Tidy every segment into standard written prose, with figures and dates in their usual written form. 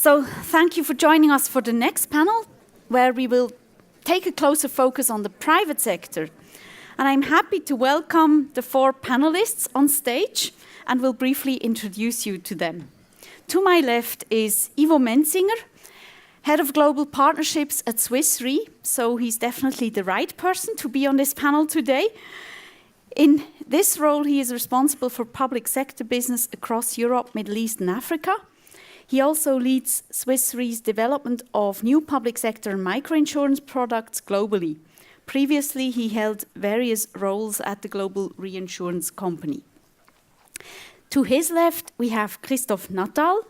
So thank you for joining us for the next panel, where we will take a closer focus on the private sector. And I'm happy to welcome the 4 panelists on stage and will briefly introduce you to them. To my left is Ivo Menzinger, Head of Global Partnerships at Swiss Re, so he's definitely the right person to be on this panel today. In this role, he is responsible for public sector business across Europe, Middle East and Africa. He also leads Swiss Re's development of new public sector and microinsurance products globally. Previously, he held various roles at the global reinsurance company. To his left, we have Christophe Nuttall.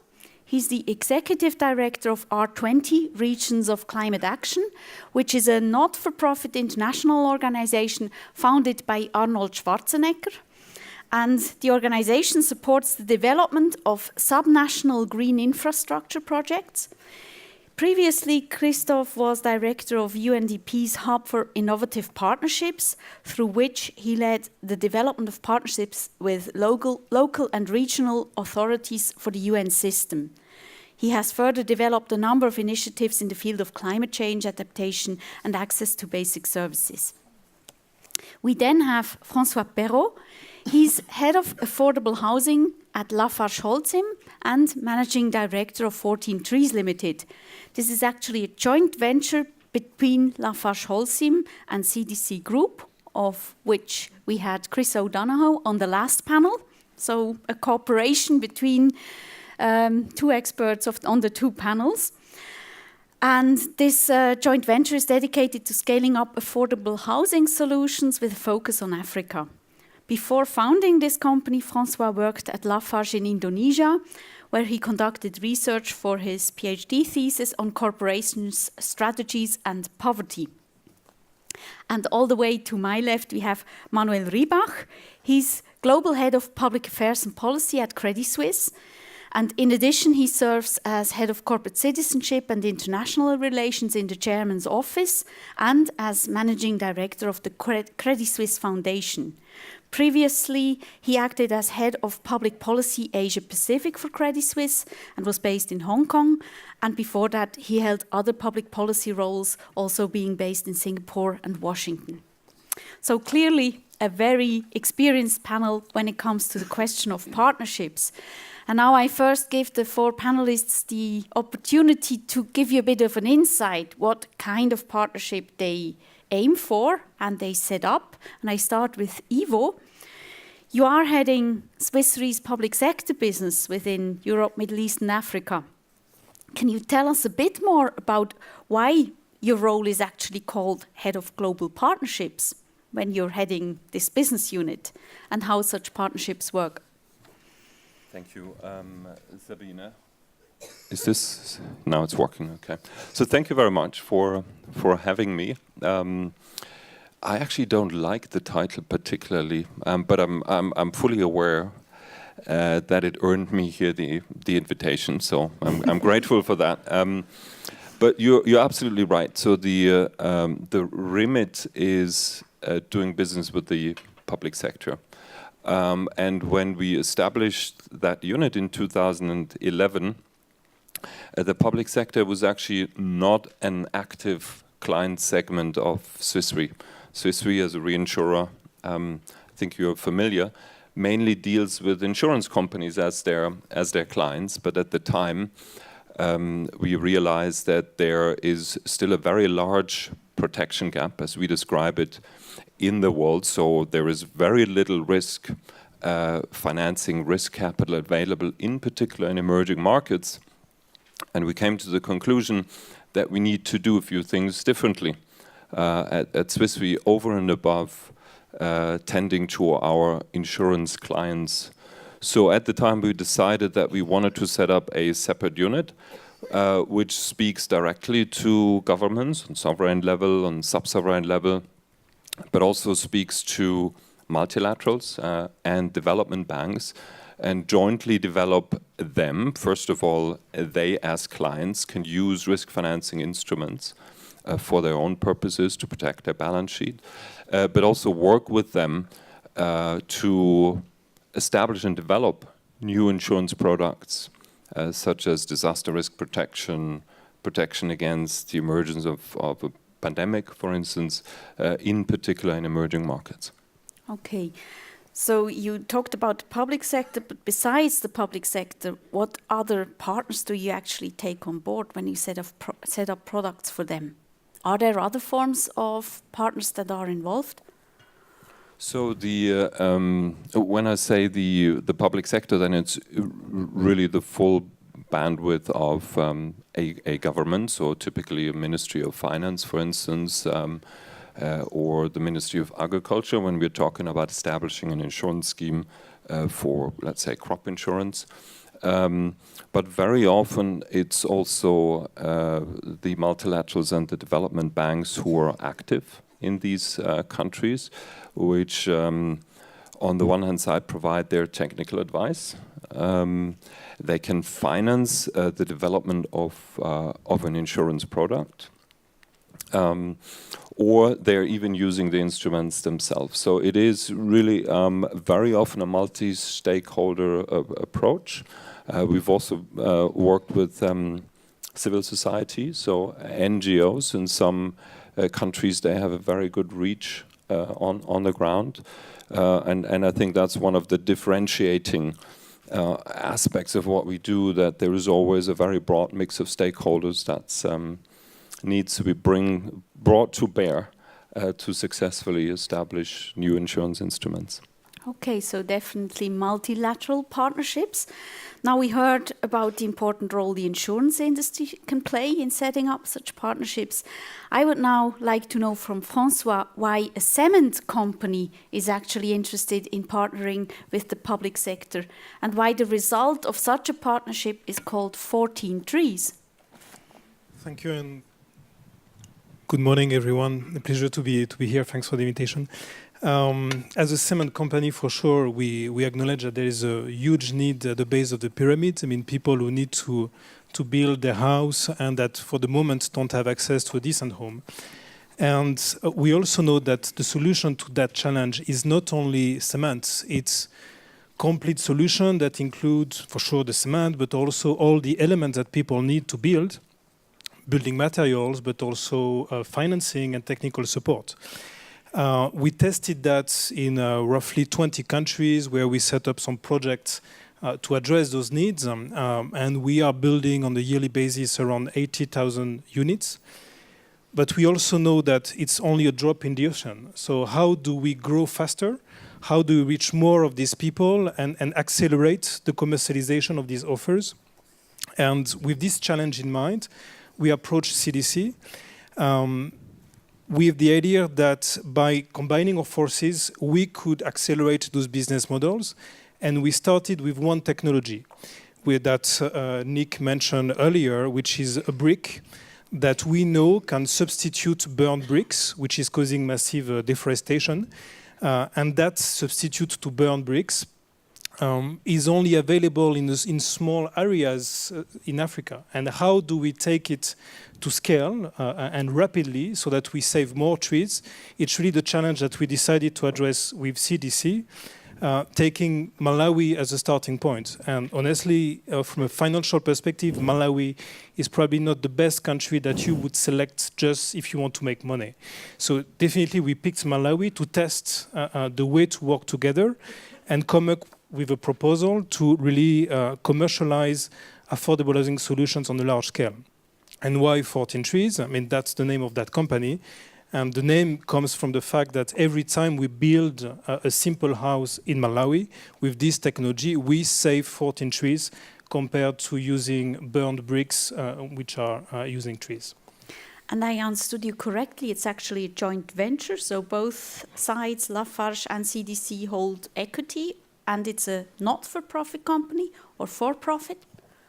He's the Executive Director of R20 Regions of Climate Action, which is a not-for-profit international organization founded by Arnold Schwarzenegger. And the organization supports the development of subnational green infrastructure projects. Previously, Christophe was director of UNDP's Hub for Innovative Partnerships, through which he led the development of partnerships with local and regional authorities for the UN system. He has further developed a number of initiatives in the field of climate change adaptation and access to basic services. We then have François Perrot. He's head of affordable housing at LafargeHolcim and managing director of 14 Trees Limited. This is actually a joint venture between LafargeHolcim and CDC Group, of which we had Chris O'Donoghue on the last panel. So a cooperation between 2 experts on the 2 panels. And this joint venture is dedicated to scaling up affordable housing solutions with a focus on Africa. Before founding this company, François worked at Lafarge in Indonesia, where he conducted research for his PhD thesis on corporations, strategies and poverty. And all the way to my left, we have Manuel Rybach. He's Global Head of Public Affairs and Policy at Credit Suisse. And in addition, he serves as Head of Corporate Citizenship and International Relations in the Chairman's Office and as Managing Director of the Credit Suisse Foundation. Previously, he acted as Head of Public Policy Asia Pacific for Credit Suisse and was based in Hong Kong. And before that, he held other public policy roles, also being based in Singapore and Washington. So clearly, a very experienced panel when it comes to the question of partnerships. And now I first give the 4 panelists the opportunity to give you a bit of an insight what kind of partnership they aim for and they set up. And I start with Ivo. You are heading Swiss Re's public sector business within Europe, Middle East and Africa. Can you tell us a bit more about why your role is actually called Head of Global Partnerships when you're heading this business unit and how such partnerships work? Thank you, Sabine. Is this, now it's working, okay. So thank you very much for having me. I actually don't like the title particularly, but I'm fully aware that it earned me here the invitation, so I'm grateful for that. But you're absolutely right. So the remit is doing business with the public sector. And when we established that unit in 2011, the public sector was actually not an active client segment of Swiss Re. Swiss Re as a reinsurer, I think you're familiar, mainly deals with insurance companies as their clients. But at the time, we realized that there is still a very large protection gap, as we describe it, in the world. So there is very little risk, financing risk capital available, in particular in emerging markets. And we came to the conclusion that we need to do a few things differently at Swiss Re, over and above tending to our insurance clients. So at the time we decided that we wanted to set up a separate unit which speaks directly to governments on sovereign level, on sub-sovereign level, but also speaks to multilaterals and development banks, and jointly develop them. First of all, they as clients can use risk financing instruments for their own purposes to protect their balance sheet, but also work with them to establish and develop new insurance products such as disaster risk protection, protection against the emergence of a pandemic, for instance, in particular in emerging markets. Okay. So you talked about the public sector, but besides the public sector, what other partners do you actually take on board when you set up products for them? Are there other forms of partners that are involved? So when I say the public sector, then it's really the full bandwidth of a government, so typically a Ministry of Finance, for instance, or the Ministry of Agriculture when we're talking about establishing an insurance scheme for, let's say, crop insurance. But very often it's also the multilaterals and the development banks who are active in these countries, which on the one hand side provide their technical advice. They can finance the development of an insurance product. Or they're even using the instruments themselves. So it is really very often a multi-stakeholder approach. We've also worked with civil society, so NGOs. In some countries, they have a very good reach on the ground. And I think that's one of the differentiating aspects of what we do, that there is always a very broad mix of stakeholders that's needs to be brought to bear to successfully establish new insurance instruments. Okay, so definitely multilateral partnerships. Now we heard about the important role the insurance industry can play in setting up such partnerships. I would now like to know from François why a cement company is actually interested in partnering with the public sector and why the result of such a partnership is called 14 Trees. Thank you, and good morning, everyone. A pleasure to be here. Thanks for the invitation. As a cement company, for sure, we acknowledge that there is a huge need at the base of the pyramid. I mean, people who need to build their house and that for the moment don't have access to a decent home. And we also know that the solution to that challenge is not only cement, it's complete solution that includes, for sure, the cement, but also all the elements that people need to build, building materials, but also financing and technical support. We tested that in roughly 20 countries where we set up some projects to address those needs. And we are building on a yearly basis around 80,000 units. But we also know that it's only a drop in the ocean. So how do we grow faster? How do we reach more of these people and accelerate the commercialization of these offers? And with this challenge in mind, we approached CDC with the idea that by combining our forces, we could accelerate those business models. And we started with one technology that Nick mentioned earlier, which is a brick that we know can substitute burned bricks, which is causing massive deforestation. And that substitute to burned bricks is only available in small areas in Africa. And how do we take it to scale and rapidly so that we save more trees? It's really the challenge that we decided to address with CDC, taking Malawi as a starting point. And honestly, from a financial perspective, Malawi is probably not the best country that you would select just if you want to make money. So definitely we picked Malawi to test the way to work together and come up with a proposal to really commercialize affordable housing solutions on a large scale. And why 14 Trees? I mean, that's the name of that company. And the name comes from the fact that every time we build a simple house in Malawi with this technology, we save 14 trees compared to using burned bricks, which are using trees. And I understood you correctly, it's actually a joint venture, so both sides, Lafarge and CDC, hold equity, and it's a not-for-profit company or for-profit?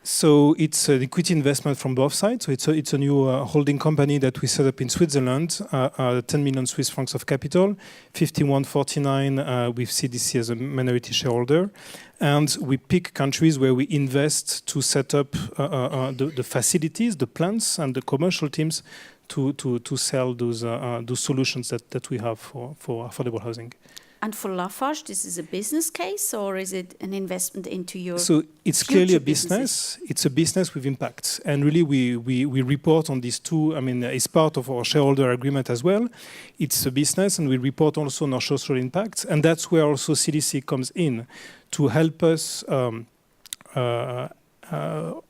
So it's an equity investment from both sides. So it's a new holding company that we set up in Switzerland, 10 million Swiss francs of capital, 51.49 with CDC as a minority shareholder. And we pick countries where we invest to set up the facilities, the plants, and the commercial teams to sell those solutions that we have for affordable housing. And for Lafarge, this is a business case, or is it an investment into your So it's future clearly a businesses? business. It's a business with impact. And really, we report on these two. I mean, it's part of our shareholder agreement as well. It's a business, and we report also on our social impact. And that's where also CDC comes in to help us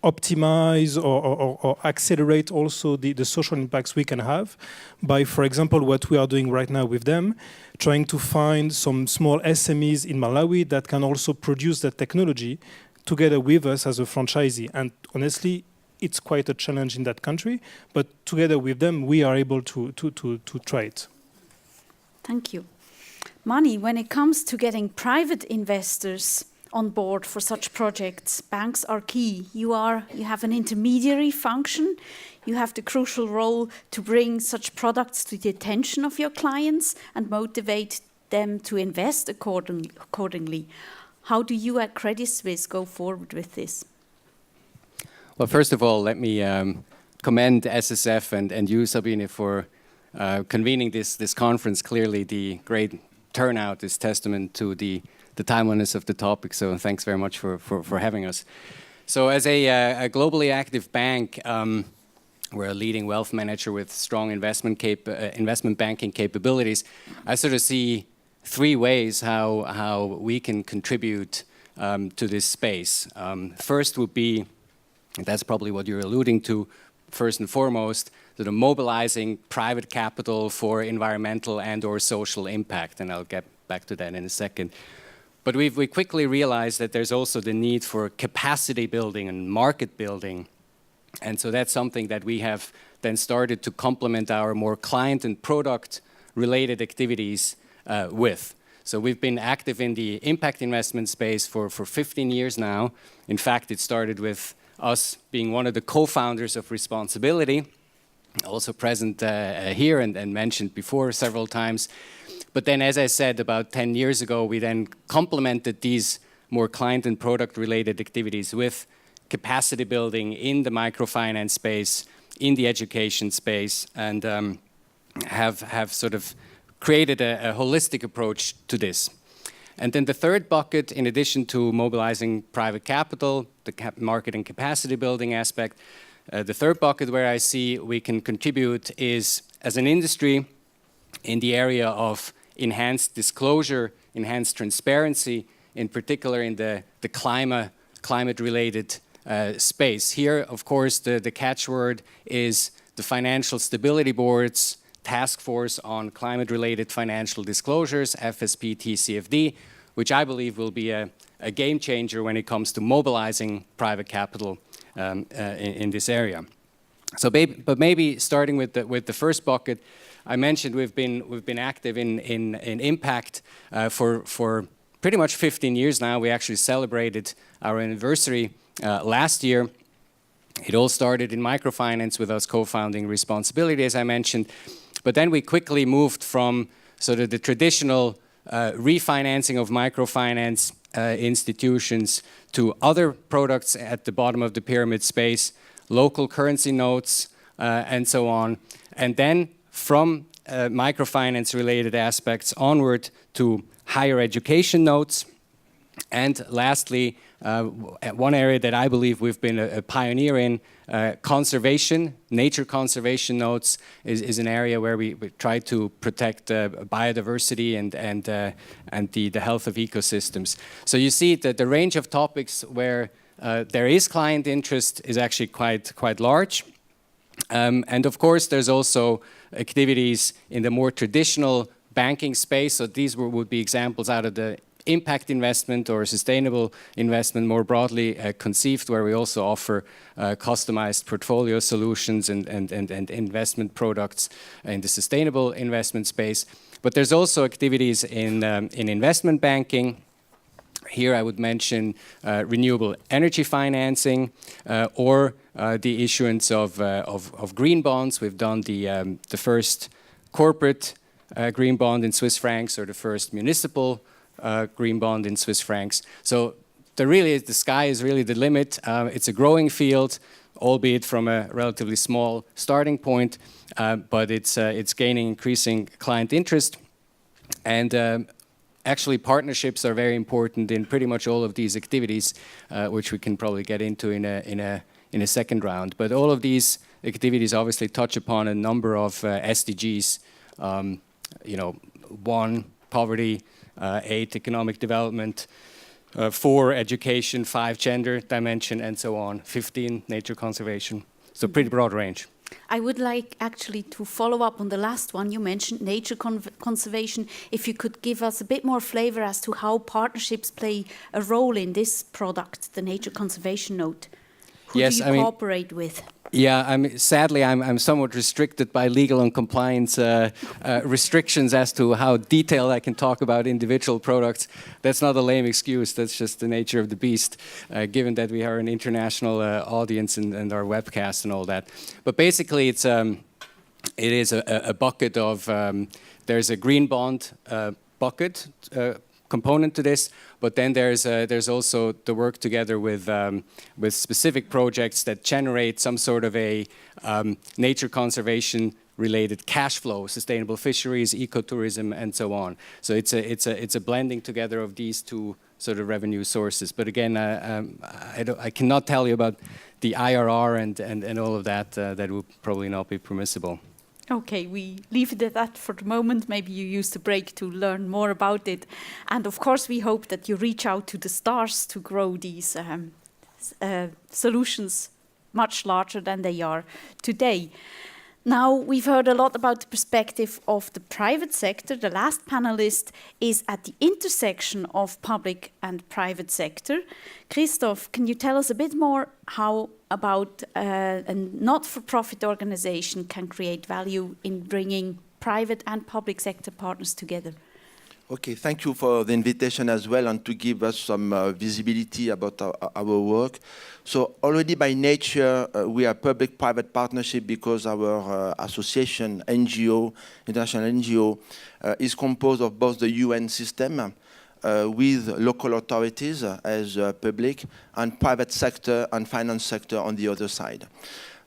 optimize or accelerate also the social impacts we can have by, for example, what we are doing right now with them, trying to find some small SMEs in Malawi that can also produce that technology together with us as a franchisee. And honestly, it's quite a challenge in that country, but together with them, we are able to try it. Thank you. Mani, when it comes to getting private investors on board for such projects, banks are key. You have an intermediary function. You have the crucial role to bring such products to the attention of your clients and motivate them to invest accordingly. How do you at Credit Suisse go forward with this? Well, first of all, let me commend SSF and you, Sabine, for convening this conference. Clearly, the great turnout is testament to the timeliness of the topic, so thanks very much for having us. So as a globally active bank, we're a leading wealth manager with strong investment banking capabilities. I sort of see three ways how we can contribute to this space. First would be, that's probably what you're alluding to, first and foremost, sort of mobilizing private capital for environmental and or social impact, and I'll get back to that in a second. But we quickly realized that there's also the need for capacity building and market building. And so that's something that we have then started to complement our more client and product related activities with. So we've been active in the impact investment space for 15 years now. In fact, it started with us being one of the co-founders of Responsibility, also present here and mentioned before several times. But then, as I said, about 10 years ago, we then complemented these more client and product related activities with capacity building in the microfinance space, in the education space, and have sort of created a holistic approach to this. And then the third bucket, in addition to mobilizing private capital, the market and capacity building aspect, the third bucket where I see we can contribute is, as an industry, in the area of enhanced disclosure, enhanced transparency, in particular in the climate-related space. Here, of course, the catchword is the Financial Stability Board's Task Force on Climate-Related Financial Disclosures, FSP-TCFD, which I believe will be a game changer when it comes to mobilizing private capital in this area. So, but maybe starting with the first bucket, I mentioned we've been active in impact for pretty much 15 years now. We actually celebrated our anniversary last year. It all started in microfinance with us co-founding Responsibility, as I mentioned. But then we quickly moved from sort of the traditional refinancing of microfinance institutions to other products at the bottom of the pyramid space, local currency notes, and so on. And then from microfinance related aspects onward to higher education notes. And lastly, one area that I believe we've been a pioneer in, conservation, nature conservation notes is an area where we try to protect biodiversity and the health of ecosystems. So you see that the range of topics where there is client interest is actually quite large. And of course, there's also activities in the more traditional banking space. So these would be examples out of the impact investment or sustainable investment more broadly conceived, where we also offer customized portfolio solutions and investment products in the sustainable investment space. But there's also activities in investment banking. Here I would mention renewable energy financing or the issuance of green bonds. We've done the first corporate green bond in Swiss francs, or the first municipal green bond in Swiss francs. So the sky is really the limit. It's a growing field, albeit from a relatively small starting point, but it's gaining increasing client interest. And actually, partnerships are very important in pretty much all of these activities, which we can probably get into in a second round. But all of these activities obviously touch upon a number of SDGs. 1, poverty, 8, economic development, 4, education, 5, gender dimension, and so on, 15, nature conservation. So pretty broad range. I would like actually to follow up on the last one. You mentioned nature conservation. If you could give us a bit more flavor as to how partnerships play a role in this product, the nature conservation note. Who do you cooperate with? Yeah, sadly, I'm somewhat restricted by legal and compliance restrictions as to how detailed I can talk about individual products. That's not a lame excuse. That's just the nature of the beast, given that we are an international audience and our webcast and all that. But basically, it is a bucket of. There's a green bond bucket component to this, but then there's also the work together with specific projects that generate some sort of a nature conservation related cash flow, sustainable fisheries, ecotourism, and so on. So it's a blending together of these two sort of revenue sources. But again, I cannot tell you about the IRR and all of that. That would probably not be permissible. Okay, we leave it at that for the moment. Maybe you use the break to learn more about it. And of course, we hope that you reach out to the stars to grow these solutions much larger than they are today. Now, we've heard a lot about the perspective of the private sector. The last panelist is at the intersection of public and private sector. Christophe, can you tell us a bit more how about a not-for-profit organization can create value in bringing private and public sector partners together? Okay, thank you for the invitation as well and to give us some visibility about our work. So already by nature, we are public-private partnership because our association, NGO, international NGO, is composed of both the UN system with local authorities as public and private sector and finance sector on the other side.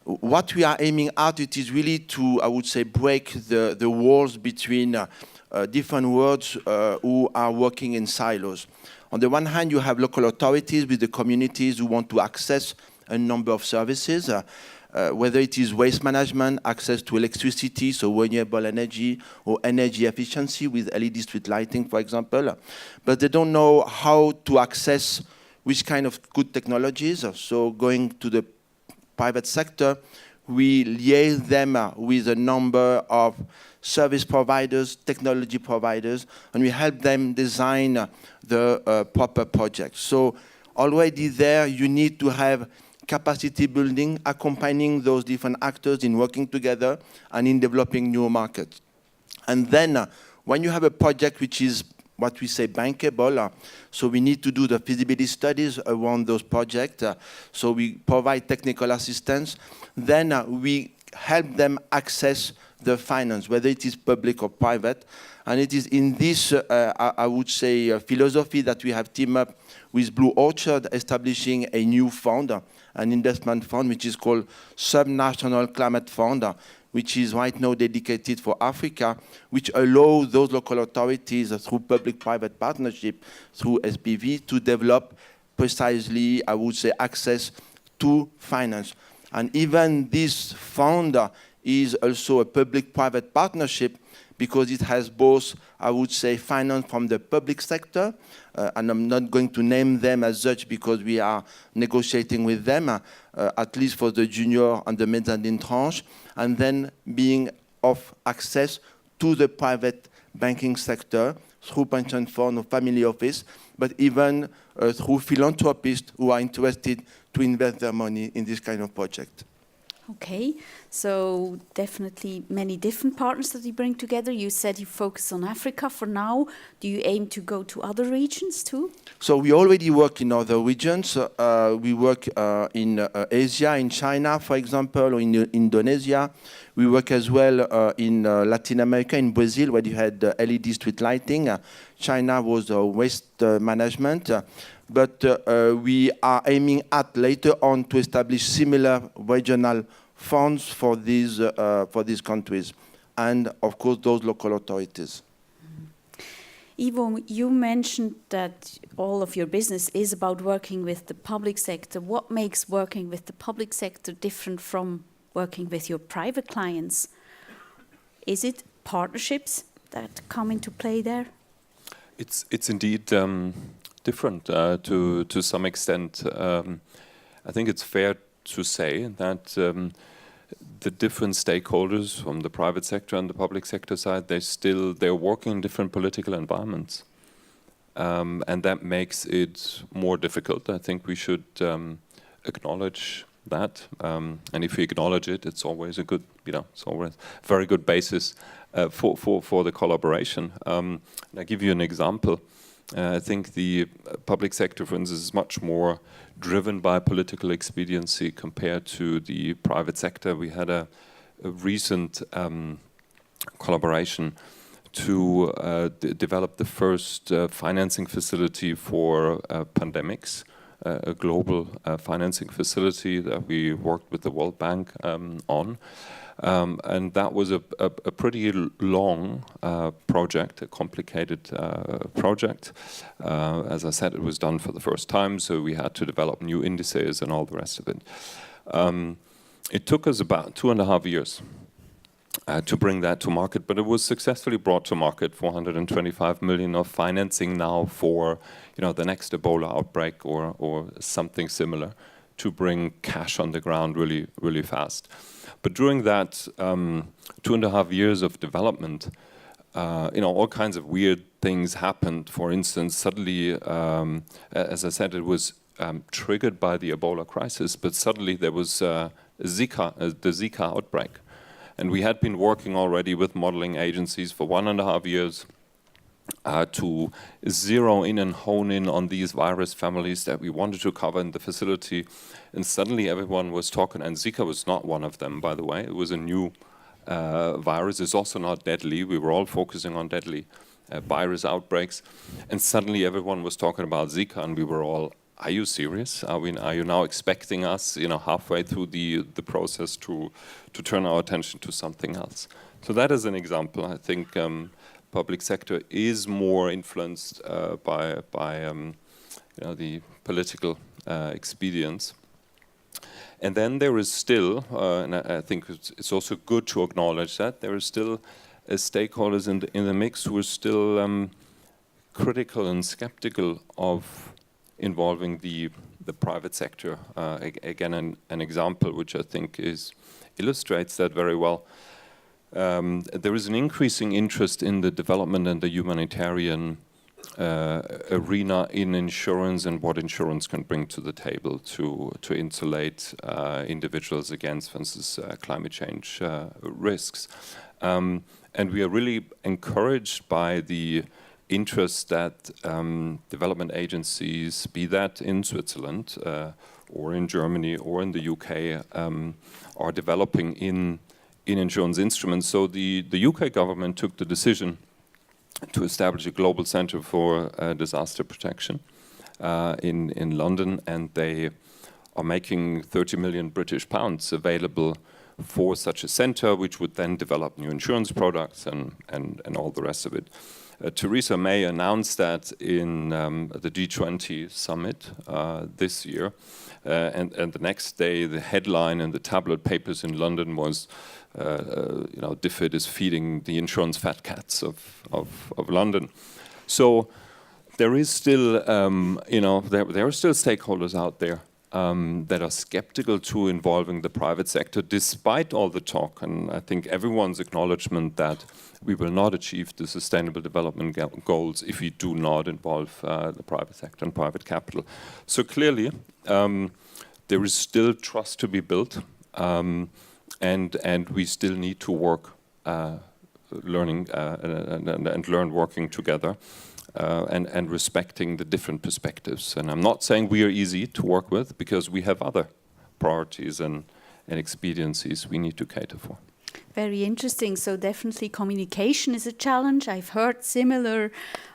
What we are aiming at, it is really to, I would say, break the walls between different worlds who are working in silos. On the one hand, you have local authorities with the communities who want to access a number of services, whether it is waste management, access to electricity, so renewable energy, or energy efficiency with LED street lighting, for example. But they don't know how to access which kind of good technologies. So going to the private sector, we liaise them with a number of service providers, technology providers, and we help them design the proper projects. So already there, you need to have capacity building, accompanying those different actors in working together and in developing new markets. And then when you have a project which is what we say bankable, so we need to do the feasibility studies around those projects. So we provide technical assistance. Then we help them access the finance, whether it is public or private. And it is in this, I would say, philosophy that we have teamed up with Blue Orchard, establishing a new fund, an investment fund, which is called Subnational Climate Fund, which is right now dedicated for Africa, which allows those local authorities through public-private partnership, through SPV, to develop precisely, I would say, access to finance. And even this fund is also a public-private partnership because it has both, I would say, finance from the public sector, and I'm not going to name them as such because we are negotiating with them, at least for the junior and the mezzanine tranche, and then being of access to the private banking sector through pension fund or family office, but even through philanthropists who are interested to invest their money in this kind of project. Okay, so definitely many different partners that you bring together. You said you focus on Africa for now. Do you aim to go to other regions too? So we already work in other regions. We work in Asia, in China, for example, or in Indonesia. We work as well in Latin America, in Brazil, where you had LED street lighting. China was waste management. But we are aiming at later on to establish similar regional funds for these countries, and of course those local authorities. Ivo, you mentioned that all of your business is about working with the public sector. What makes working with the public sector different from working with your private clients? Is it partnerships that come into play there? It's indeed different to some extent. I think it's fair to say that the different stakeholders from the private sector and the public sector side, they're working in different political environments. And that makes it more difficult. I think we should acknowledge that. And if we acknowledge it, it's always a good, it's always a very good basis for the collaboration. I'll give you an example. I think the public sector, for instance, is much more driven by political expediency compared to the private sector. We had a recent collaboration to develop the first financing facility for pandemics, a global financing facility that we worked with the World Bank on. And that was a pretty long project, a complicated project. As I said, it was done for the first time, so we had to develop new indices and all the rest of it. It took us about 2.5 years to bring that to market, but it was successfully brought to market. 425 million of financing now for the next Ebola outbreak or something similar, to bring cash on the ground really, really fast. But during that 2.5 years of development, all kinds of weird things happened. For instance, suddenly, as I said, it was triggered by the Ebola crisis, but suddenly there was the Zika outbreak. And we had been working already with modeling agencies for 1.5 years to zero in and hone in on these virus families that we wanted to cover in the facility. And suddenly everyone was talking, and Zika was not one of them, by the way. It was a new virus. It's also not deadly. We were all focusing on deadly virus outbreaks. And suddenly everyone was talking about Zika, and we were all, are you serious? Are you now expecting us, halfway through the process to turn our attention to something else? So that is an example. I think public sector is more influenced by the political expedience. And then there is still, and I think it's also good to acknowledge that, there is still stakeholders in the mix who are still critical and skeptical of involving the private sector. Again, an example which I think illustrates that very well. There is an increasing interest in the development and the humanitarian arena in insurance and what insurance can bring to the table to insulate individuals against, for instance, climate change risks. And we are really encouraged by the interest that development agencies, be that in Switzerland or in Germany or in the UK, are developing in insurance instruments. So the UK government took the decision to establish a global center for disaster protection in London, and they are making 30 million British pounds available for such a center, which would then develop new insurance products and all the rest of it. Theresa May announced that in the G20 summit this year, and the next day the headline in the tabloid papers in London was, DFID is feeding the insurance fat cats of London. So there is still, there are still stakeholders out there that are skeptical to involving the private sector, despite all the talk. And I think everyone's acknowledgement that we will not achieve the sustainable development goals if we do not involve the private sector and private capital. So clearly, there is still trust to be built, and we still need to work, learning and learn working together. And respecting the different perspectives. And I'm not saying we are easy to work with, because we have other priorities and expediencies we need to cater for. Very interesting. So definitely communication is a challenge. I've heard similar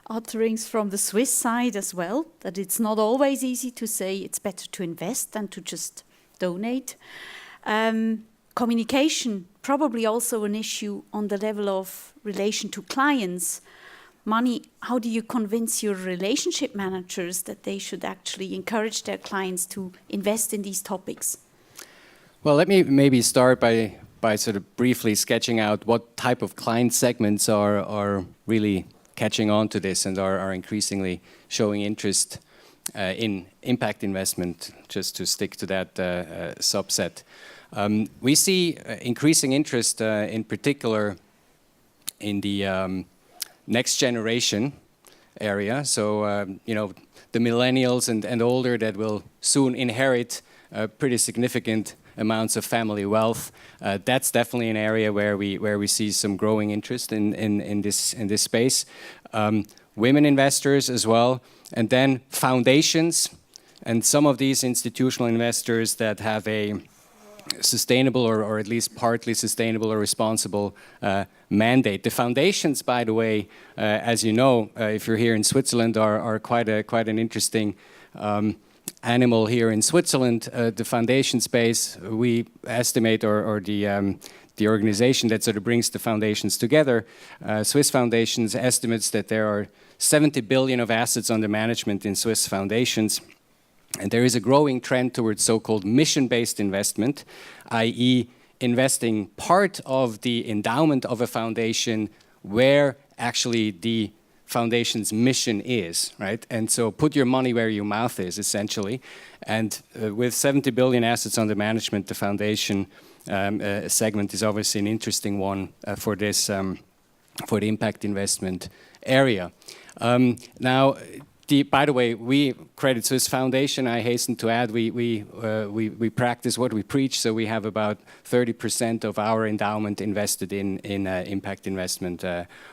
utterings from the Swiss side as well, that it's not always easy to say it's better to invest than to just donate. Communication, probably also an issue on the level of relation to clients. money, how do you convince your relationship managers that they should actually encourage their clients to invest in these topics? Well, let me maybe start by sort of briefly sketching out what type of client segments are really catching on to this and are increasingly showing interest in impact investment, just to stick to that subset. We see increasing interest in particular in the next generation area. So, the millennials and older that will soon inherit pretty significant amounts of family wealth. That's definitely an area where we see some growing interest in this space. Women investors as well, and then foundations, and some of these institutional investors that have a sustainable or at least partly sustainable or responsible mandate. The foundations, by the way, as you know, if you're here in Switzerland, are quite an interesting animal here in Switzerland. The foundation space, we estimate, or the organization that sort of brings the foundations together, Swiss Foundations, estimates that there are 70 billion of assets under management in Swiss foundations. And there is a growing trend towards so-called mission-based investment, i.e. investing part of the endowment of a foundation where actually the foundation's mission is, right? And so put your money where your mouth is, essentially. And with 70 billion assets under management, the foundation segment is obviously an interesting one for this, for the impact investment area. Now, by the way, we, Credit Suisse Foundation, I hasten to add, we practice what we preach, so we have about 30% of our endowment invested in impact investment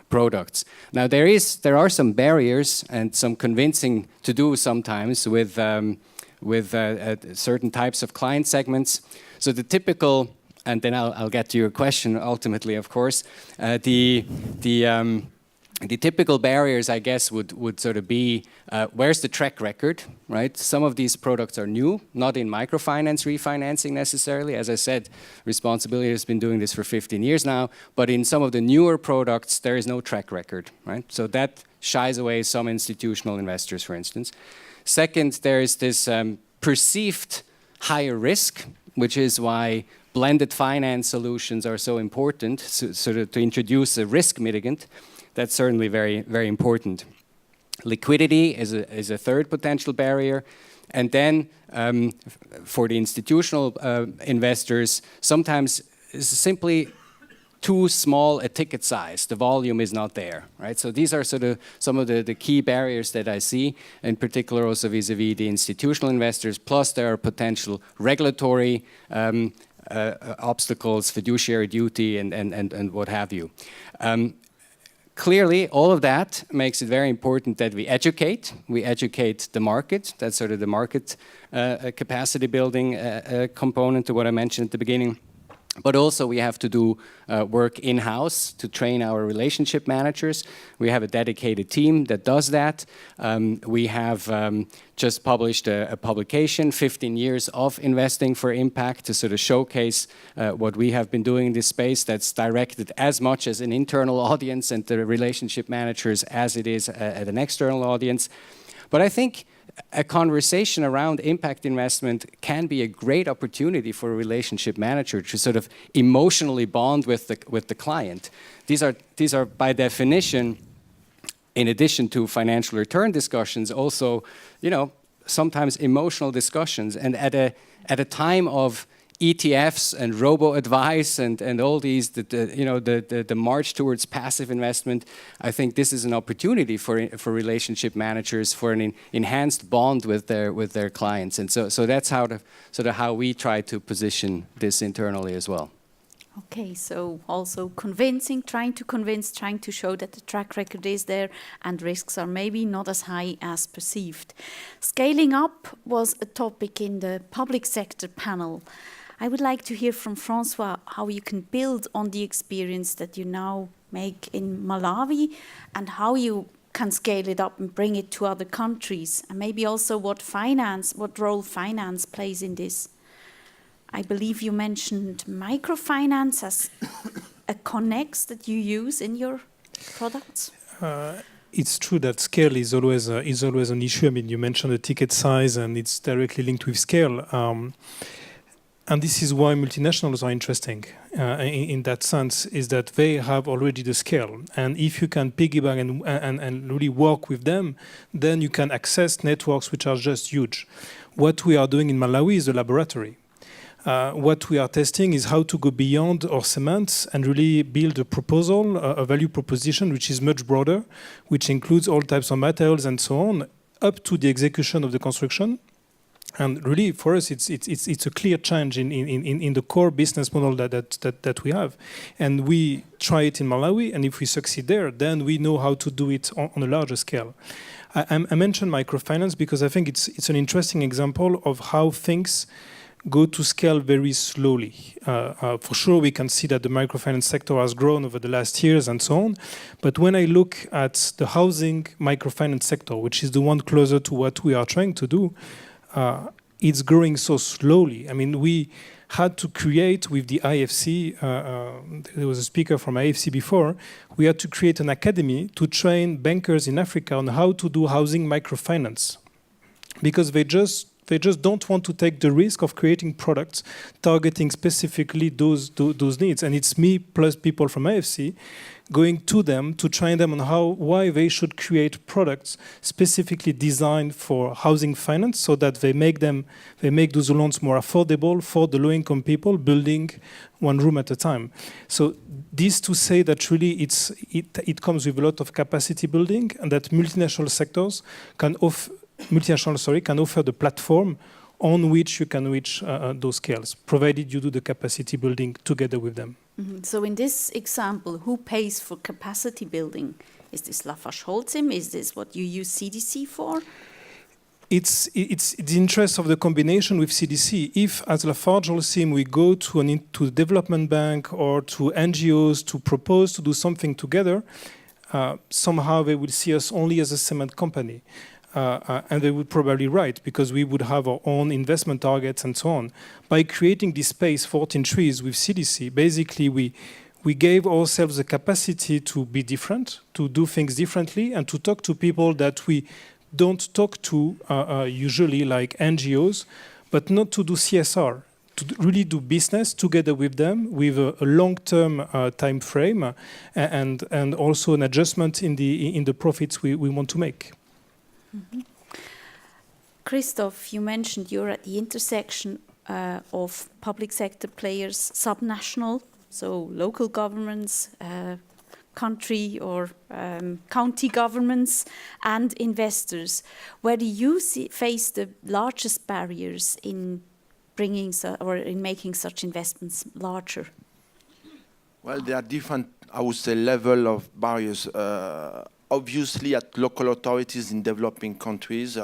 products. Now, there are some barriers and some convincing to do sometimes with certain types of client segments. So the typical, and then I'll get to your question ultimately, of course, the typical barriers, I guess, would sort of be, where's the track record, right? Some of these products are new, not in microfinance refinancing necessarily. As I said, Responsibility has been doing this for 15 years now, but in some of the newer products, there is no track record, right? So that shies away some institutional investors, for instance. Second, there is this perceived higher risk, which is why blended finance solutions are so important, sort of to introduce a risk mitigant. That's certainly very, very important. Liquidity is a third potential barrier. And then for the institutional investors, sometimes it's simply too small a ticket size. The volume is not there, right? So these are sort of some of the key barriers that I see, in particular also vis-a-vis the institutional investors. Plus there are potential regulatory obstacles, fiduciary duty, and what have you. Clearly, all of that makes it very important that we educate the market. That's sort of the market capacity building component to what I mentioned at the beginning. But also we have to do work in-house to train our relationship managers. We have a dedicated team that does that. We have just published a publication, 15 years of investing for impact, to sort of showcase what we have been doing in this space that's directed as much as an internal audience and the relationship managers as it is at an external audience. But I think a conversation around impact investment can be a great opportunity for a relationship manager to sort of emotionally bond with the client. These are by definition, in addition to financial return discussions, also, sometimes emotional discussions. And at a time of ETFs and robo-advice and all these, the march towards passive investment, I think this is an opportunity for relationship managers for an enhanced bond with their clients. And so that's how we try to position this internally as well. Okay, so also trying to show that the track record is there and risks are maybe not as high as perceived. Scaling up was a topic in the public sector panel. I would like to hear from François how you can build on the experience that you now make in Malawi and how you can scale it up and bring it to other countries, and maybe also what role finance plays in this. I believe you mentioned microfinance as a connex that you use in your products. it's true that scale is always an issue. I mean, you mentioned the ticket size, and it's directly linked with scale. And this is why multinationals are interesting in that sense, is that they have already the scale. And if you can piggyback and really work with them, then you can access networks which are just huge. What we are doing in Malawi is a laboratory. What we are testing is how to go beyond our cement and really build a proposal, a value proposition which is much broader, which includes all types of materials and so on, up to the execution of the construction. And really, for us, it's a clear change in the core business model that we have. And we try it in Malawi, and if we succeed there, then we know how to do it on a larger scale. I mentioned microfinance because I think it's an interesting example of how things go to scale very slowly. For sure, we can see that the microfinance sector has grown over the last years and so on. But when I look at the housing microfinance sector, which is the one closer to what we are trying to do, it's growing so slowly. I mean, we had to create with the IFC, there was a speaker from IFC before, we had to create an academy to train bankers in Africa on how to do housing microfinance. Because they just don't want to take the risk of creating products targeting specifically those needs. And it's me plus people from IFC going to them to train them on why they should create products specifically designed for housing finance, so that they make those loans more affordable for the low-income people building one room at a time. So this to say that really it comes with a lot of capacity building, and that multinational sectors can offer the platform on which you can reach those scales, provided you do the capacity building together with them. Mm-hmm. So in this example, who pays for capacity building? Is this LafargeHolcim? Is this what you use CDC for? It's the interest of the combination with CDC. If, as LafargeHolcim, we go to the development bank or to NGOs to propose to do something together, somehow they will see us only as a cement company. And they would probably right, because we would have our own investment targets and so on. By creating this space, 14 trees with CDC, basically we gave ourselves the capacity to be different, to do things differently, and to talk to people that we don't talk to usually, like NGOs, but not to do CSR, to really do business together with them with a long-term time frame and also an adjustment in the profits we want to make. Mm-hmm. Christophe, you mentioned you're at the intersection of public sector players, subnational, so local governments, country or county governments, and investors. Where do you face the largest barriers in bringing in making such investments larger? Well, there are different, I would say, level of barriers. Obviously, at local authorities in developing countries,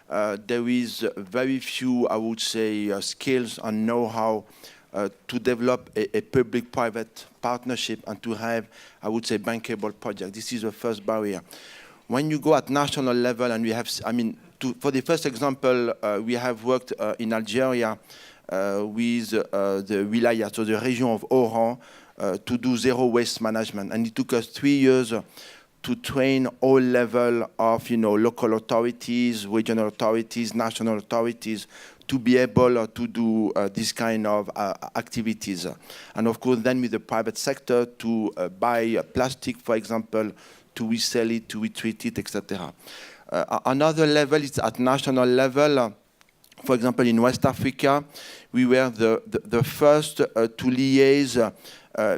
there is very few, I would say, skills and know-how to develop a public-private partnership and to have, I would say, bankable projects. This is the first barrier. When you go at national level, and we have, for the first example, we have worked in Algeria with the Wilaya, so the region of Oran, to do zero waste management. And it took us 3 years to train all level of local authorities, regional authorities, national authorities to be able to do this kind of activities. And of course, then with the private sector to buy plastic, for example, to resell it, to retreat it, etc. Another level is at national level. For example, in West Africa, we were the first to liaise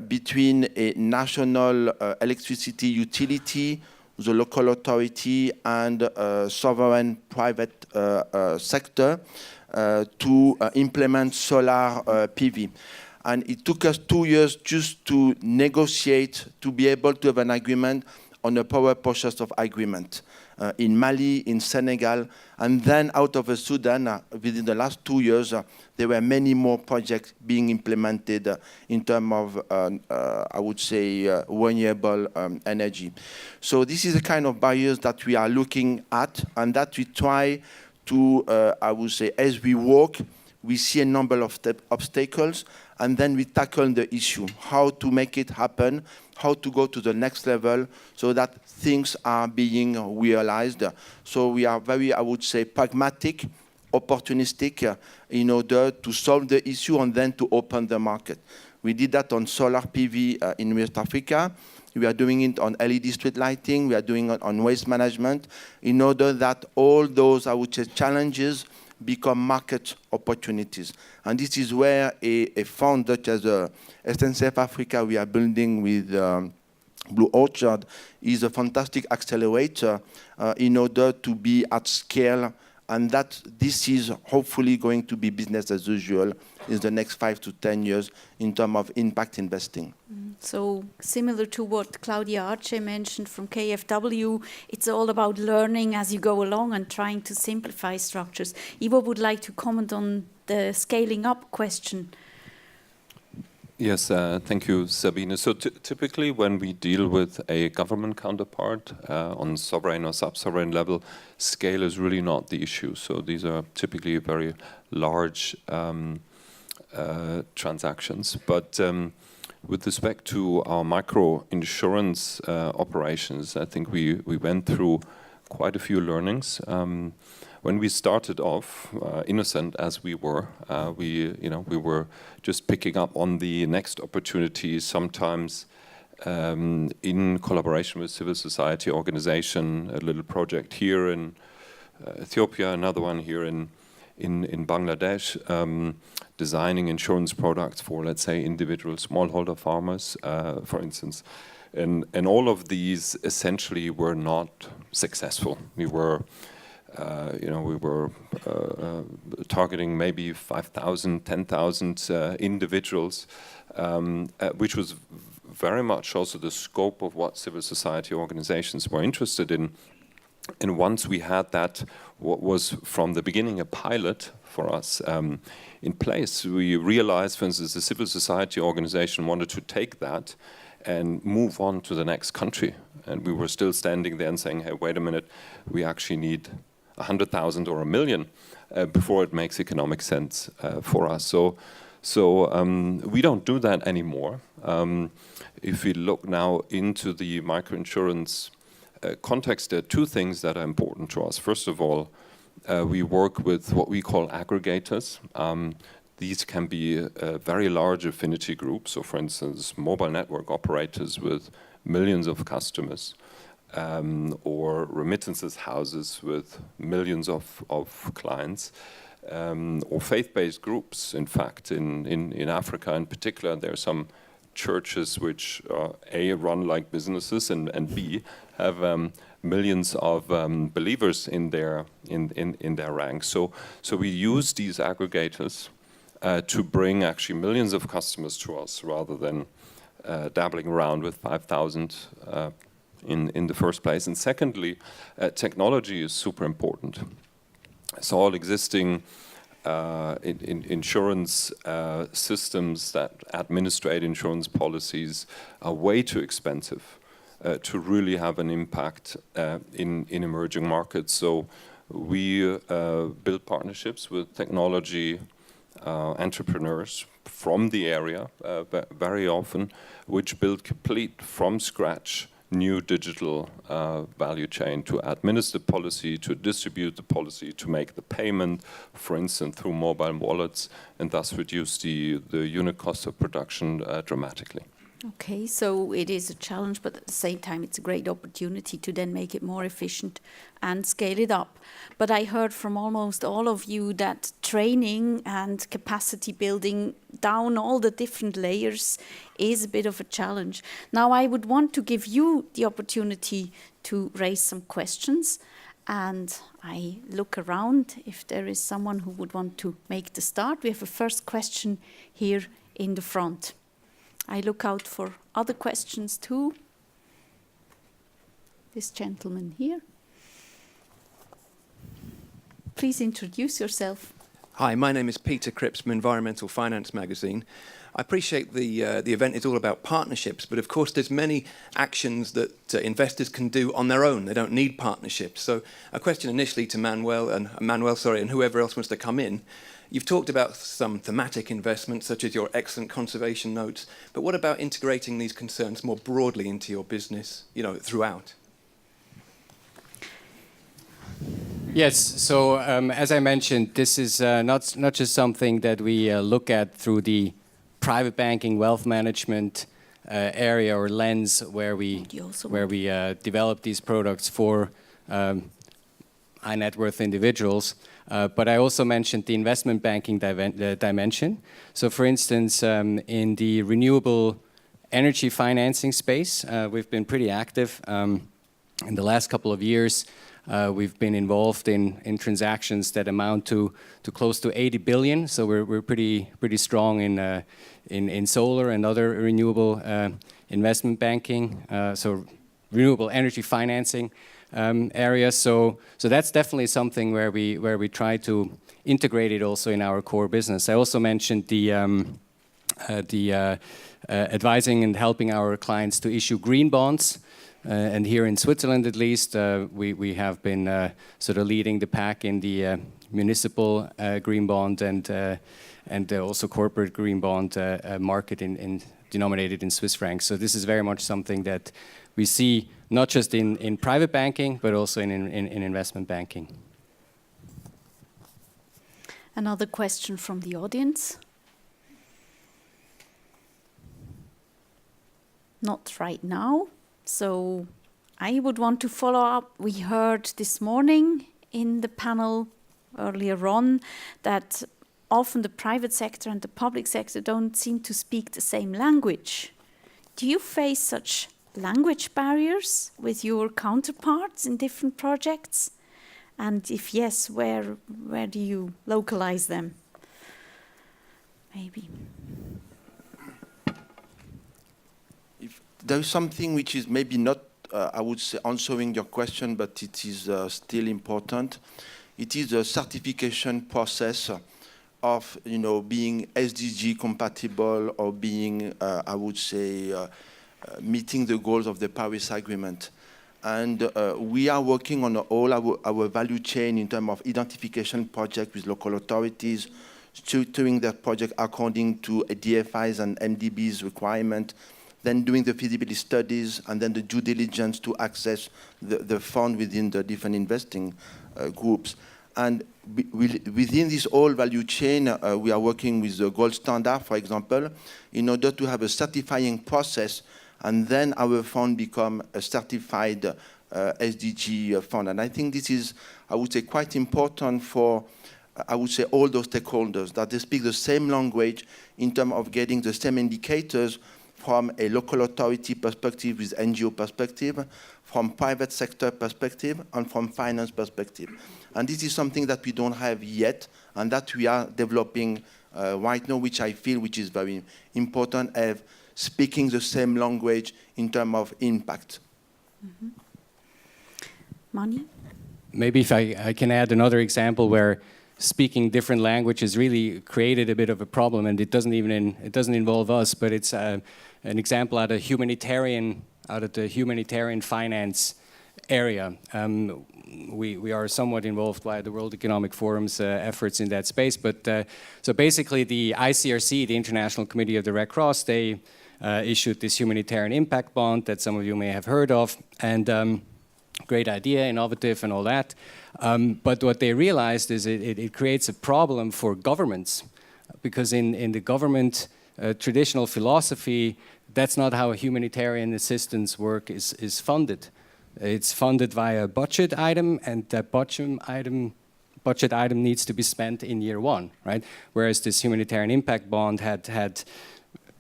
between a national electricity utility, the local authority, and sovereign private sector to implement solar PV. And it took us 2 years just to negotiate, to be able to have an agreement on a power purchase of agreement. In Mali, in Senegal, and then out of Sudan, within the last 2 years, there were many more projects being implemented in terms of, I would say, renewable energy. So this is the kind of barriers that we are looking at, and that we try to, I would say, as we work, we see a number of obstacles, and then we tackle the issue, how to make it happen, how to go to the next level so that things are being realized. So we are very, I would say, pragmatic, opportunistic in order to solve the issue and then to open the market. We did that on solar PV in West Africa. We are doing it on LED street lighting. We are doing it on waste management in order that all those, I would say, challenges become market opportunities. And this is where a fund such as SSF Africa we are building with Blue Orchard is a fantastic accelerator in order to be at scale, and that this is hopefully going to be business as usual in the next 5 to 10 years in terms of impact investing. So similar to what Claudia Arce mentioned from KfW, it's all about learning as you go along and trying to simplify structures. Ivo would like to comment on the scaling up question. Yes, thank you, Sabine. So typically when we deal with a government counterpart on sovereign or sub-sovereign level, scale is really not the issue. So these are typically very large transactions. But with respect to our micro insurance operations, I think we went through quite a few learnings. When we started off, innocent as we were, we were just picking up on the next opportunities, sometimes in collaboration with civil society organization, a little project here in Ethiopia, another one here in Bangladesh, designing insurance products for, let's say, individual smallholder farmers, for instance. And all of these essentially were not successful. We were targeting maybe 5,000, 10,000 individuals, which was very much also the scope of what civil society organizations were interested in. And once we had that, what was from the beginning a pilot for us in place, we realized, for instance, the civil society organization wanted to take that and move on to the next country. And we were still standing there and saying, hey, wait a minute, we actually need 100,000 or 1 million before it makes economic sense for us. So we don't do that anymore. If we look now into the microinsurance context, there are two things that are important to us. First of all, we work with what we call aggregators. These can be very large affinity groups. So for instance, mobile network operators with millions of customers, or remittances houses with millions of clients, or faith-based groups. In fact, in Africa in particular, there are some churches which A, run like businesses, and B, have millions of believers in their ranks. So we use these aggregators to bring actually millions of customers to us rather than dabbling around with 5,000 in the first place. And secondly, technology is super important. So all existing insurance systems that administrate insurance policies are way too expensive to really have an impact in emerging markets. So we build partnerships with technology entrepreneurs from the area very often, which build complete from scratch new digital value chain to administer policy, to distribute the policy, to make the payment, for instance, through mobile wallets, and thus reduce the unit cost of production dramatically. Okay, so it is a challenge, but at the same time, it's a great opportunity to then make it more efficient and scale it up. But I heard from almost all of you that training and capacity building down all the different layers is a bit of a challenge. Now, I would want to give you the opportunity to raise some questions. And I look around if there is someone who would want to make the start. We have a first question here in the front. I look out for other questions too. This gentleman here. Please introduce yourself. Hi, my name is Peter Cripps from Environmental Finance magazine. I appreciate the event is all about partnerships, but of course there's many actions that investors can do on their own. They don't need partnerships. So a question initially to Manuel and whoever else wants to come in You've talked about some thematic investments, such as your excellent conservation notes, but what about integrating these concerns more broadly into your business, throughout? Yes, so as I mentioned, this is not just something that we look at through the private banking, wealth management area or lens where we develop these products for high net worth individuals. But I also mentioned the investment banking dimension. So for instance, in the renewable energy financing space, we've been pretty active. In the last couple of years, we've been involved in transactions that amount to close to 80 billion. So we're pretty strong in solar and other renewable investment banking. So renewable energy financing areas. So that's definitely something where we try to integrate it also in our core business. I also mentioned the advising and helping our clients to issue green bonds. And here in Switzerland, at least, we have been sort of leading the pack in the municipal green bond and also corporate green bond market denominated in Swiss francs. So this is very much something that we see not just in private banking, but also in investment banking. Another question from the audience? Not right now. So I would want to follow up. We heard this morning in the panel earlier on that often the private sector and the public sector don't seem to speak the same language. Do you face such language barriers with your counterparts in different projects? And if yes, where do you localize them? Maybe. There is something which is maybe not, I would say, answering your question, but it is still important. It is a certification process of, being SDG compatible or being, I would say, meeting the goals of the Paris Agreement. And we are working on all our value chain in terms of identification project with local authorities, structuring that project according to DFI's and MDB's requirement, then doing the feasibility studies, and then the due diligence to access the fund within the different investing groups. And within this whole value chain, we are working with the gold standard, for example, in order to have a certifying process, and then our fund become a certified SDG fund. And I think this is, I would say, quite important for, I would say, all those stakeholders, that they speak the same language in terms of getting the same indicators from a local authority perspective with NGO perspective, from private sector perspective, and from finance perspective. And this is something that we don't have yet, and that we are developing right now, which I feel which is very important, of speaking the same language in terms of impact. Mm-hmm. Mani? Maybe if I can add another example where speaking different languages really created a bit of a problem, and it doesn't involve us, but it's an example out of the humanitarian finance area. We are somewhat involved by the World Economic Forum's efforts in that space, but so basically the ICRC, the International Committee of the Red Cross, they issued this humanitarian impact bond that some of you may have heard of, and great idea, innovative and all that. But what they realized is it creates a problem for governments, because in the government traditional philosophy, that's not how humanitarian assistance work is funded. It's funded via a budget item, and that budget item needs to be spent in year one, right? Whereas this humanitarian impact bond had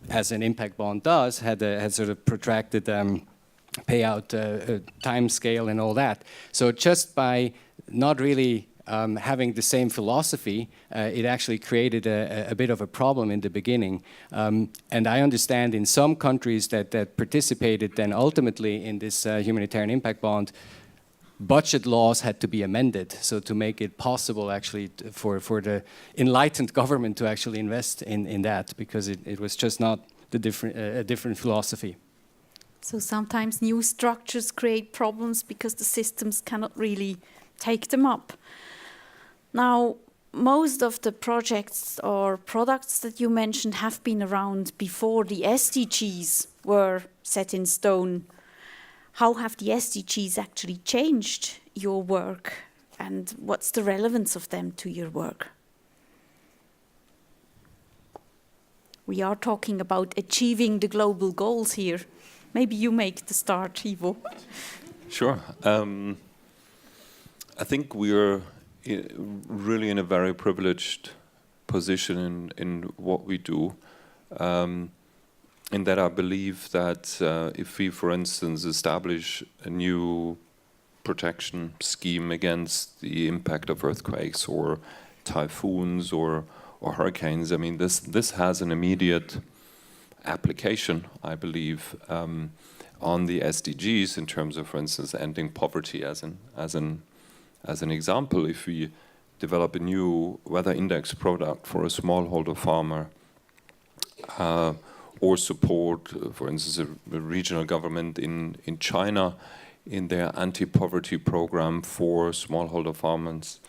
as an impact bond does, had sort of protracted payout time scale and all that. So just by not really having the same philosophy, it actually created a bit of a problem in the beginning. And I understand in some countries that participated then ultimately in this humanitarian impact bond, budget laws had to be amended, so to make it possible actually for the enlightened government to actually invest in that, because it was just not a different philosophy. So sometimes new structures create problems because the systems cannot really take them up. Now, most of the projects or products that you mentioned have been around before the SDGs were set in stone. How have the SDGs actually changed your work, and what's the relevance of them to your work? We are talking about achieving the global goals here. Maybe you make the start, Ivo. Sure. I think we're really in a very privileged position in what we do. In that I believe that if we, for instance, establish a new protection scheme against the impact of earthquakes or typhoons or hurricanes, I mean, this has an immediate application, I believe, on the SDGs in terms of, for instance, ending poverty as an example. If we develop a new weather index product for a smallholder farmer, or support, for instance, a regional government in China in their anti-poverty program for smallholder farmers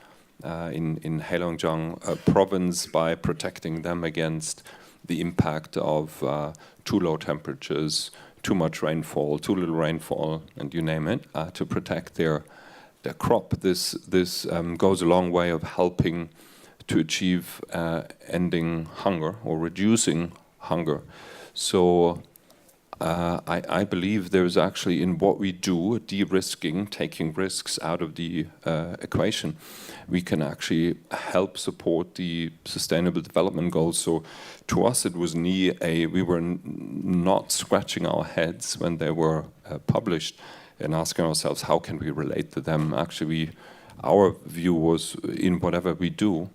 in Heilongjiang province by protecting them against the impact of too low temperatures, too much rainfall, too little rainfall, and you name it, to protect their crop. This goes a long way of helping to achieve ending hunger or reducing hunger. So I believe there's actually in what we do, de-risking, taking risks out of the equation, we can actually help support the Sustainable Development Goals. So to us it was we were not scratching our heads when they were published and asking ourselves how can we relate to them. Actually our view was in whatever we do,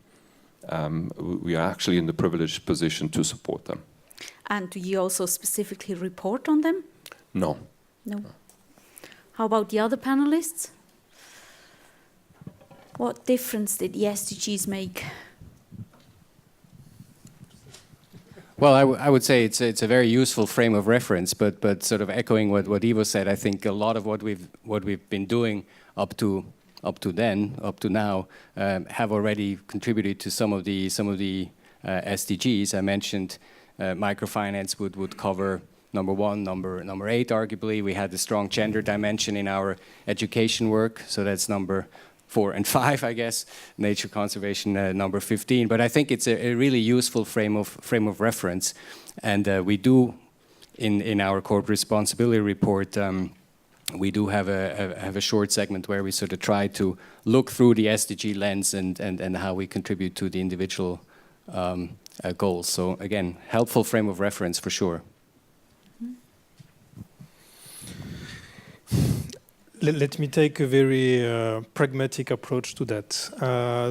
we are actually in the privileged position to support them. And do you also specifically report on them? No. No. How about the other panelists? What difference did the SDGs make? Well, I would say it's a very useful frame of reference, but sort of echoing what Ivo said, I think a lot of what we've been doing up to now have already contributed to some of the SDGs. I mentioned microfinance would cover number 1, number 8 arguably. We had the strong gender dimension in our education work, so that's number 4 and 5, I guess. Nature conservation, number 15. But I think it's a really useful frame of reference, and we do in our corporate responsibility report. We do have a short segment where we sort of try to look through the SDG lens and how we contribute to the individual goals. So again, helpful frame of reference for sure. Let me take a very pragmatic approach to that,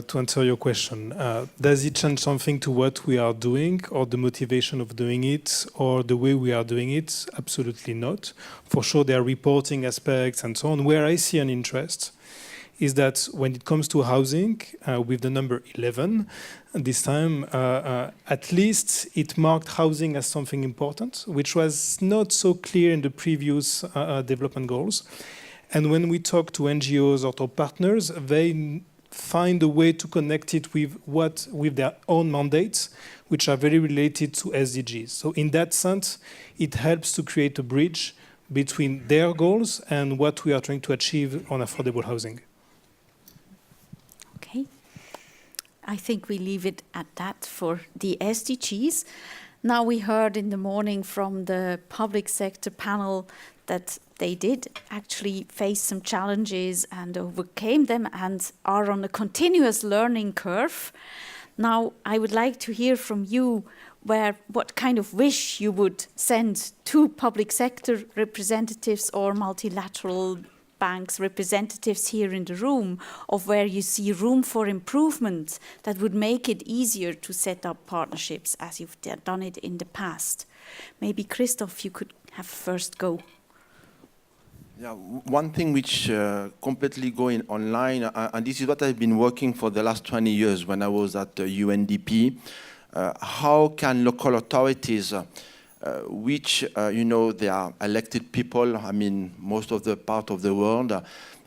to answer your question. Does it change something to what we are doing, or the motivation of doing it, or the way we are doing it? Absolutely not. For sure there are reporting aspects and so on. Where I see an interest is that when it comes to housing, with the number 11, this time, at least it marked housing as something important, which was not so clear in the previous development goals. And when we talk to NGOs or to partners, they find a way to connect it with their own mandates, which are very related to SDGs. So in that sense, it helps to create a bridge between their goals and what we are trying to achieve on affordable housing. Okay. I think we leave it at that for the SDGs. Now we heard in the morning from the public sector panel that they did actually face some challenges and overcame them and are on a continuous learning curve. Now I would like to hear from you what kind of wish you would send to public sector representatives or multilateral banks representatives here in the room, of where you see room for improvement that would make it easier to set up partnerships as you've done it in the past. Maybe Christophe, you could have first go. Yeah, one thing which completely going online, and this is what I've been working for the last 20 years when I was at UNDP, how can local authorities, which, they are elected people, I mean, most of the part of the world,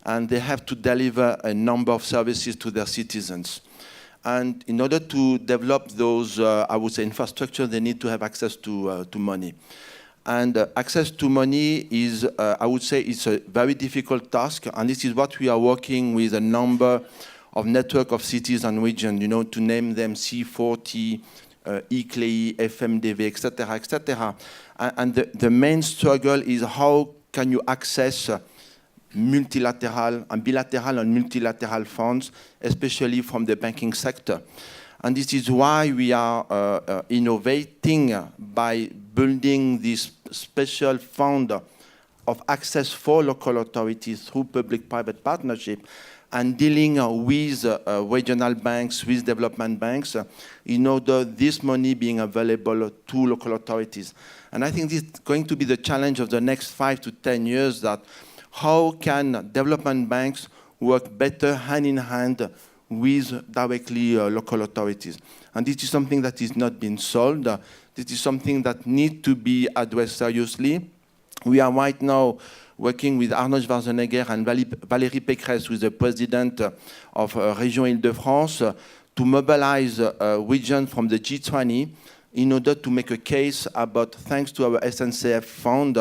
and they have to deliver a number of services to their citizens. And in order to develop those, I would say, infrastructure, they need to have access to money. And access to money is, I would say, it's a very difficult task. And this is what we are working with a number of network of cities and regions, you know, to name them C40, ICLEI, FMDV, etc., etc. And the main struggle is how can you access multilateral and bilateral and multilateral funds, especially from the banking sector. And this is why we are innovating by building this special fund of access for local authorities through public-private partnership and dealing with regional banks, with development banks, in order this money being available to local authorities. And I think this is going to be the challenge of the next 5 to 10 years, that how can development banks work better hand in hand with directly local authorities. And this is something that is not being solved. This is something that needs to be addressed seriously. We are right now working with Arnaud Schwarzenegger and Valérie Pécresse, who is the president of Région Île-de-France, to mobilize a region from the G20 in order to make a case about, thanks to our SNCF fund,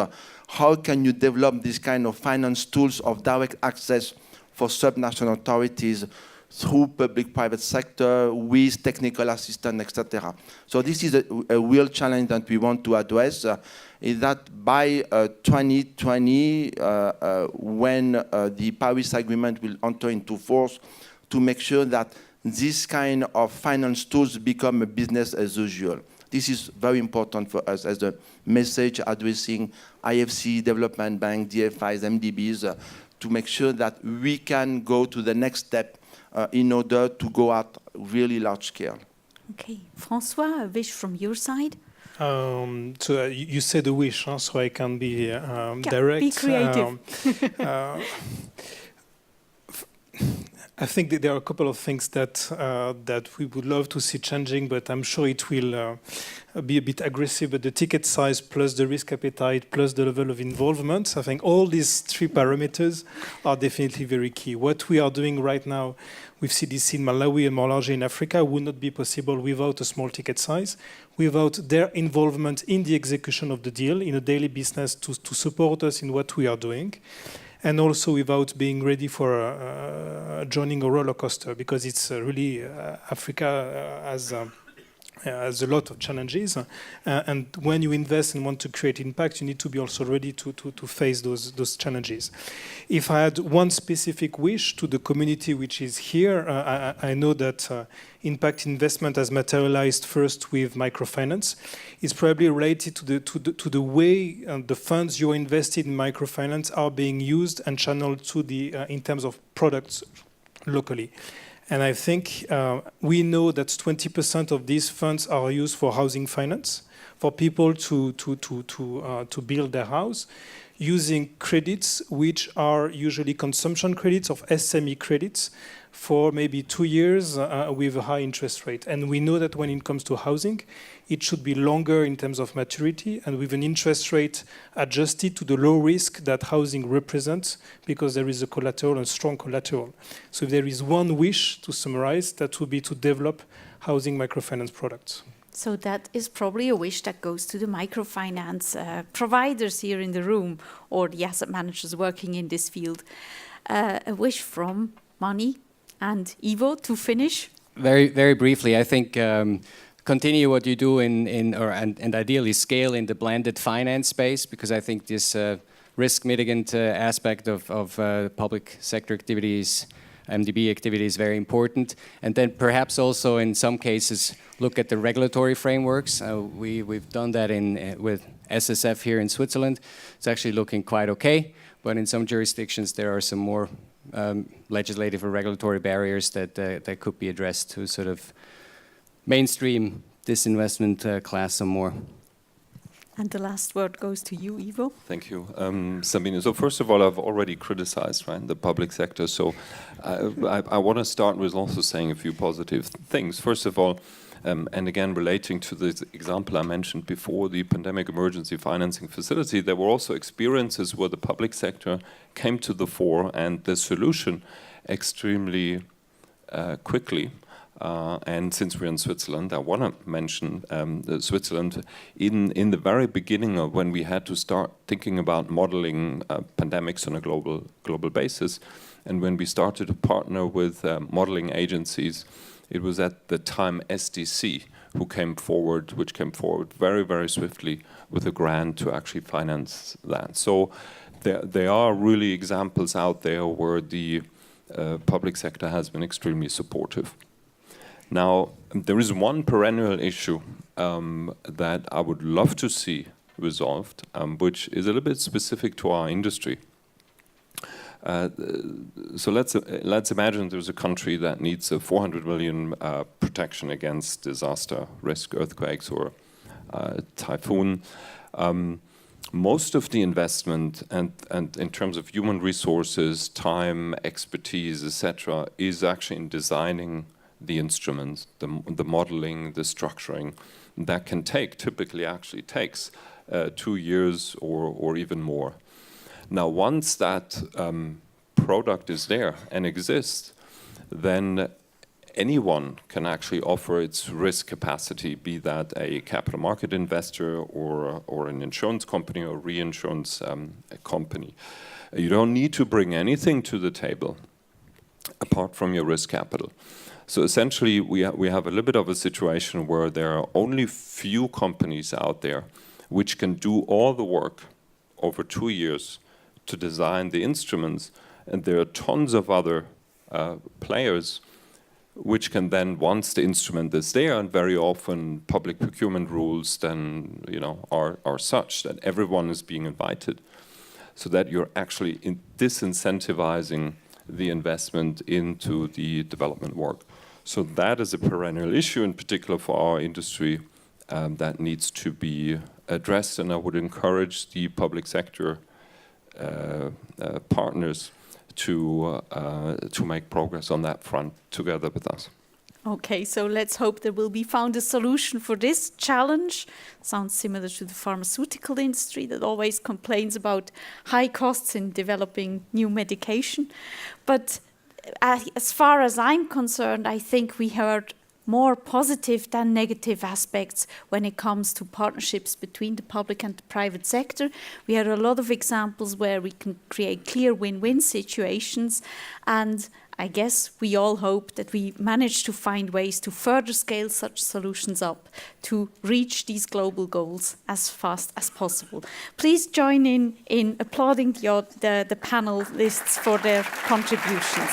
how can you develop this kind of finance tools of direct access for subnational authorities through public-private sector, with technical assistance, etc. So this is a real challenge that we want to address, is that by 2020, when the Paris Agreement will enter into force, to make sure that this kind of finance tools become a business as usual. This is very important for us as a message addressing IFC, development bank, DFIs, MDBs, to make sure that we can go to the next step in order to go at really large scale. Okay, François, a wish from your side? So you said a wish, huh? So I can be direct. Be creative. I think that there are a couple of things that that we would love to see changing, but I'm sure it will be a bit aggressive. But the ticket size plus the risk appetite plus the level of involvement, I think all these 3 parameters are definitely very key. What we are doing right now with CDC in Malawi and more largely in Africa would not be possible without a small ticket size, without their involvement in the execution of the deal, in a daily business to support us in what we are doing. And also without being ready for joining a roller coaster, because it's really Africa has a lot of challenges. And when you invest and want to create impact, you need to be also ready to face those challenges. If I had one specific wish to the community which is here, I know that impact investment has materialized first with microfinance. It's probably related to the way the funds you invested in microfinance are being used and channeled to in terms of products locally. And I think we know that 20% of these funds are used for housing finance, for people to build their house, using credits which are usually consumption credits of SME credits for maybe 2 years with a high interest rate. And we know that when it comes to housing, it should be longer in terms of maturity and with an interest rate adjusted to the low risk that housing represents, because there is a collateral, a strong collateral. So if there is one wish to summarize, that would be to develop housing microfinance products. So that is probably a wish that goes to the microfinance providers here in the room, or the asset managers working in this field. A wish from Mani and Ivo to finish. Very, very briefly, I think continue what you do and ideally scale in the blended finance space, because I think this risk mitigant aspect of public sector activities, MDB activity, is very important. And then perhaps also in some cases look at the regulatory frameworks. We've done that with SSF here in Switzerland. It's actually looking quite okay, but in some jurisdictions there are some more legislative or regulatory barriers that could be addressed to sort of mainstream this investment class some more. And the last word goes to you, Ivo. Thank you, Sabine. So first of all, I've already criticized the public sector. So I want to start with also saying a few positive things. First of all, and again relating to the example I mentioned before, the pandemic emergency financing facility, there were also experiences where the public sector came to the fore and the solution extremely quickly. And since we're in Switzerland, I want to mention Switzerland in the very beginning of when we had to start thinking about modeling pandemics on a global basis, and when we started to partner with modeling agencies, it was at the time SDC which came forward very, very swiftly with a grant to actually finance that. So there are really examples out there where the public sector has been extremely supportive. Now, there is one perennial issue that I would love to see resolved, which is a little bit specific to our industry. So let's imagine there's a country that needs a 400 million protection against disaster risk, earthquakes or typhoon. Most of the investment and in terms of human resources, time, expertise, etc., is actually in designing the instruments, the modeling, the structuring. That can typically actually takes 2 years or even more. Now, once that product is there and exists, then anyone can actually offer its risk capacity, be that a capital market investor or an insurance company or reinsurance company. You don't need to bring anything to the table apart from your risk capital. So essentially, we have a little bit of a situation where there are only few companies out there which can do all the work over 2 years to design the instruments, and there are tons of other players which can then, once the instrument is there, and very often public procurement rules then are such that everyone is being invited, so that you're actually disincentivizing the investment into the development work. So that is a perennial issue, in particular for our industry, that needs to be addressed, and I would encourage the public sector partners to make progress on that front together with us. Okay, so let's hope there will be found a solution for this challenge. Sounds similar to the pharmaceutical industry that always complains about high costs in developing new medication. But as far as I'm concerned, I think we heard more positive than negative aspects when it comes to partnerships between the public and the private sector. We had a lot of examples where we can create clear win-win situations, and I guess we all hope that we manage to find ways to further scale such solutions up to reach these global goals as fast as possible. Please join in applauding the panelists for their contributions.